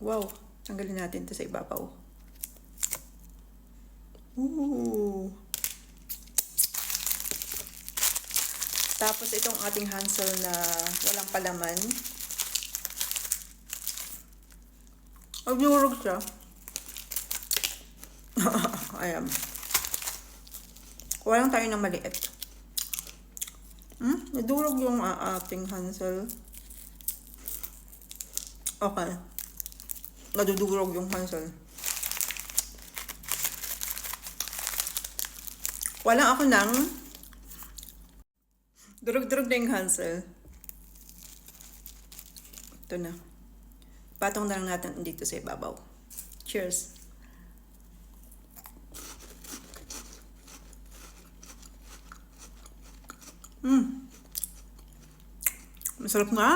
Wow, tanggalin natin to sa ibabaw. Ooh. Tapos itong ating Hansel na walang palaman. Nagdurog siya. Ayan. Kuha lang tayo ng maliit. Nadurog yung ating Hansel. Okay. Nadudurog yung Hansel. Wala ako ng durog-durog na yung Hansel. Ito na. Patong na lang natin dito sa ibabaw. Cheers! Masarap nga!